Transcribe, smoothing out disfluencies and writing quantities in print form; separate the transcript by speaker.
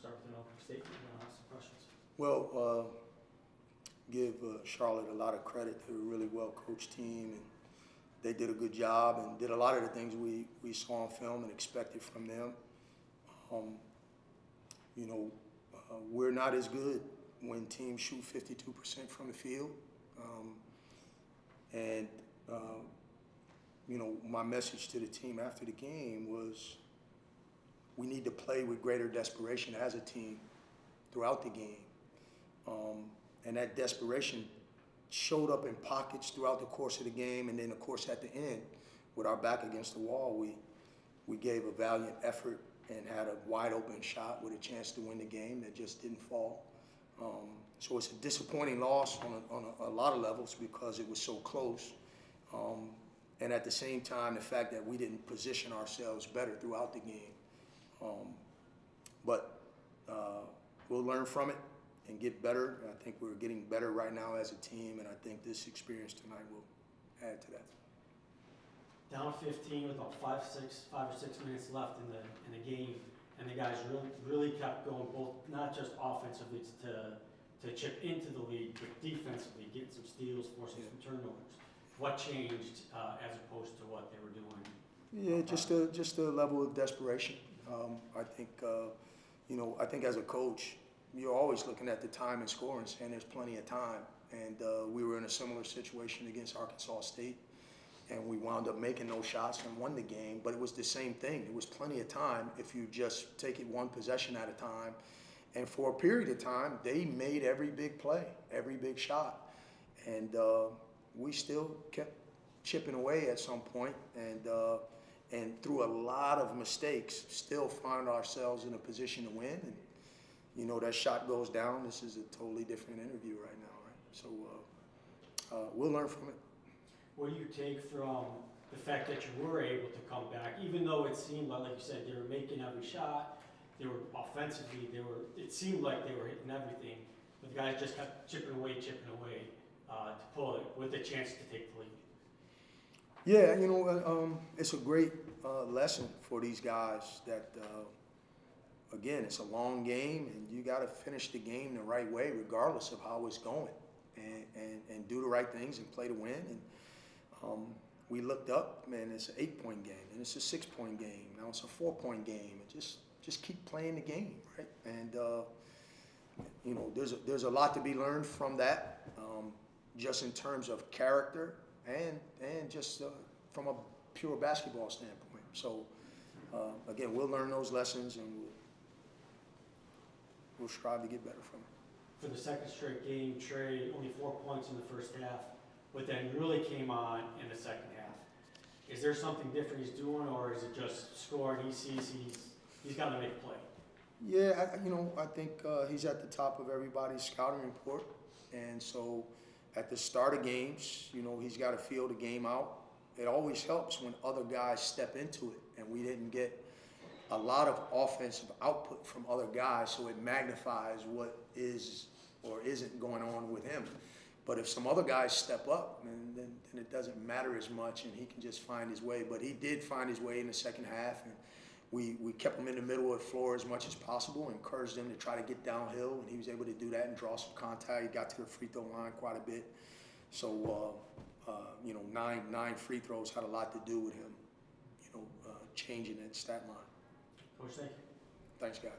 Speaker 1: start with an open statement and then I'll ask some questions.
Speaker 2: Well, give Charlotte a lot of credit. They're a really well-coached team, and they did a good job and did a lot of the things we saw on film and expected from them. You know, we're not as good when teams shoot 52% from the field. You know, my message to the team after the game was we need to play with greater desperation as a team throughout the game. And that desperation showed up in pockets throughout the course of the game, and then, of course, at the end, with our back against the wall, we gave a valiant effort and had a wide-open shot with a chance to win the game that just didn't fall. So it's a disappointing loss on a lot of levels because it was so close. And at the same time, the fact that we didn't position ourselves better throughout the game. But we'll learn from it and get better. I think we're getting better right now as a team, and I think this experience tonight will add to that.
Speaker 1: Down 15 with about 5 or 6 minutes left in the game, and the guys really kept going, both not just offensively to chip into the lead, but defensively, getting some steals, forcing some turnovers. What changed as opposed to what they were doing?
Speaker 2: Yeah, just a level of desperation. I think you know, I think as a coach, you're always looking at the time and score and saying there's plenty of time. And we were in a similar situation against Arkansas State, and we wound up making those shots and won the game. But it was the same thing. There was plenty of time if you just take it one possession at a time. And for a period of time, they made every big play, every big shot. And we still kept chipping away at some point, and through a lot of mistakes, still found ourselves in a position to win. And you know, that shot goes down. This is a totally different interview right now, right? So we'll learn from it.
Speaker 1: What do you take from the fact that you were able to come back, even though it seemed like you said, they were making every shot, they were offensively, it seemed like they were hitting everything, but the guys just kept chipping away to pull it with a chance to take the lead?
Speaker 2: Yeah, you know, it's a great lesson for these guys that, again, it's a long game, and you got to finish the game the right way regardless of how it's going, and do the right things and play to win. And we looked up, man, it's an 8-point game, and it's a 6-point game. Now it's a 4-point game, and just keep playing the game, right? And, you know, there's a lot to be learned from that, just in terms of character and just from a pure basketball standpoint. So, again, we'll learn those lessons, and we'll strive to get better from it.
Speaker 1: For the second straight game, Trey, only 4 points in the first half, but then really came on in the second half. Is there something different he's doing, or is it just scoring? He sees he's got to make a play.
Speaker 2: Yeah, you know, I think he's at the top of everybody's scouting report, and so at the start of games, you know, he's got to feel the game out. It always helps when other guys step into it, and we didn't get a lot of offensive output from other guys, so it magnifies what is or isn't going on with him. But if some other guys step up, then it doesn't matter as much, and he can just find his way. But he did find his way in the second half, and we kept him in the middle of the floor as much as possible, encouraged him to try to get downhill, and he was able to do that and draw some contact. He got to the free throw line quite a bit. So, you know, nine free throws had a lot to do with him, you know, changing that stat line.
Speaker 1: Coach, thank you.
Speaker 2: Thanks, guys.